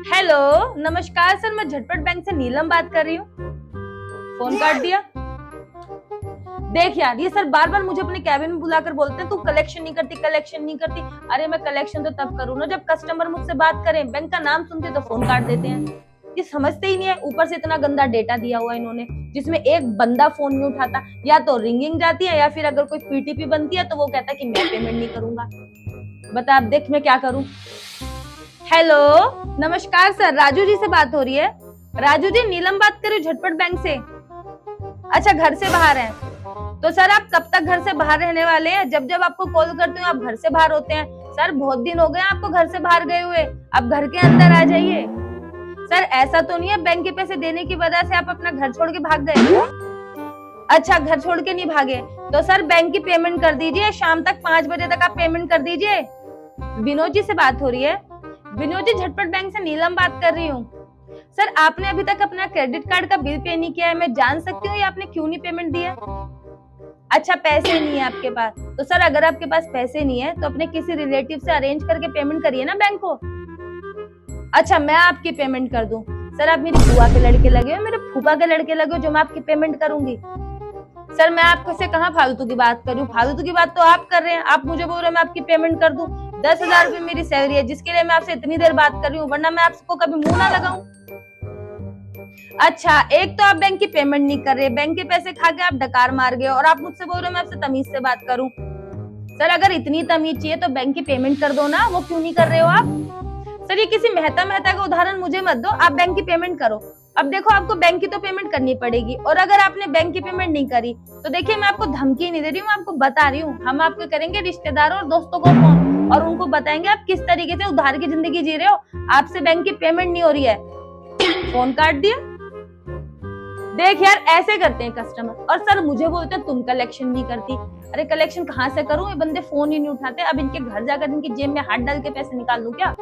Hello, नमस्कार sir, मैं झटपट बैंक से नीलम बात कर रही हूँ। फोन काट दिया। देख यार, ये सर बार बार मुझे अपने कैबिन में बुलाकर बोलते हैं तू कलेक्शन नहीं करती, कलेक्शन नहीं करती। अरे मैं कलेक्शन तो तब करूँ ना जब कस्टमर मुझसे बात करें, बैंक का नाम सुनते तो फोन काट देते हैं। ये समझते ही नहीं है, ऊपर से इतना गंदा डेटा दिया हुआ इन्होंने जिसमें एक बंदा फोन नहीं उठाता, या तो रिंगिंग जाती है या फिर अगर कोई पीटीपी बनती है तो वो कहता है कि मैं पेमेंट नहीं करूंगा। बता अब देख मैं क्या करूं। हेलो, नमस्कार सर, राजू जी से बात हो रही है। राजू जी, नीलम बात कर रही हूँ झटपट बैंक से। अच्छा, घर से बाहर हैं। तो सर आप कब तक घर से बाहर रहने वाले हैं? जब जब आपको कॉल करती हूँ आप घर से बाहर होते हैं। सर बहुत दिन हो गए आपको घर से बाहर गए हुए, अब घर के अंदर आ जाइए। सर ऐसा तो नहीं है बैंक के पैसे देने की वजह से आप अपना घर छोड़ के भाग गए? अच्छा, घर छोड़ के नहीं भागे तो सर बैंक की पेमेंट कर दीजिए, शाम तक 5 बजे तक आप पेमेंट कर दीजिए। विनोद जी से बात हो रही है। विनोद जी, झटपट बैंक से नीलम बात कर रही हूँ। सर आपने अभी तक अपना क्रेडिट कार्ड का बिल पे नहीं किया है, मैं जान सकती हूँ ये आपने क्यों नहीं पेमेंट दिया? अच्छा, पैसे नहीं है आपके पास। तो सर अगर आपके पास पैसे नहीं है तो अपने किसी रिलेटिव से अरेंज करके पेमेंट करिए ना बैंक को। अच्छा, मैं आपकी पेमेंट कर दूं? सर आप मेरी बुआ के लड़के लगे हो, मेरे फूफा के लड़के लगे हो जो मैं आपकी पेमेंट करूंगी? सर मैं आपको से कहाँ फालतू की बात कर रही हूँ, फालतू की बात तो आप कर रहे हैं। आप मुझे बोल रहे हैं मैं आपकी पेमेंट कर दूं। 10,000 रुपए मेरी सैलरी है जिसके लिए मैं आपसे इतनी देर बात कर रही हूँ, वरना मैं आपको कभी मुंह ना लगाऊं। अच्छा, एक तो आप बैंक की पेमेंट नहीं कर रहे, बैंक के पैसे खा के आप डकार मार गए और आप मुझसे बोल रहे हो मैं आपसे तमीज से बात करूं। सर अगर इतनी तमीज चाहिए तो बैंक की पेमेंट कर दो ना, वो क्यों नहीं कर रहे हो आप? सर ये किसी मेहता मेहता का उदाहरण मुझे मत दो, आप बैंक की पेमेंट करो। अब देखो आपको बैंक की तो पेमेंट करनी पड़ेगी, और अगर आपने बैंक की पेमेंट नहीं करी तो देखिए मैं आपको धमकी नहीं दे रही हूँ, आपको बता रही हूँ, हम आपको करेंगे रिश्तेदारों और दोस्तों को फोन और उनको बताएंगे आप किस तरीके से उधार की जिंदगी जी रहे हो, आपसे बैंक की पेमेंट नहीं हो रही है। फोन काट दिया। देख यार, ऐसे करते हैं कस्टमर, और सर मुझे बोलते हैं तुम कलेक्शन नहीं करती। अरे कलेक्शन कहाँ से करूं, ये बंदे फोन ही नहीं उठाते। अब इनके घर जाकर इनकी जेब में हाथ डाल के पैसे निकाल लूं क्या?